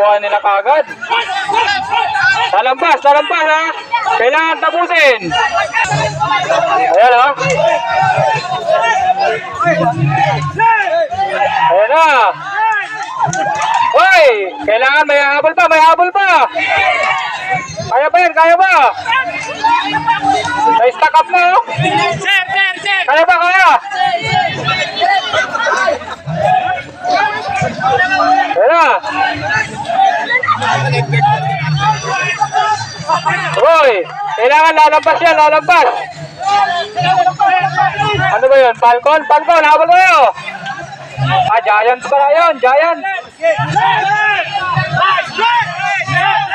nakuha nila kagad. Talampas ha. Kailangan tapusin. Ayan ha. Ayan na. Hoy! Kailangan may habol pa. Kaya ba yan? Kaya ba? Na-stack up na oh. Kaya ba? Ayan na. Hoy! Kailangan lalampas yan, lalampas. Ano ba yun? Falcon, habol kayo. Giant pala yun, Giant.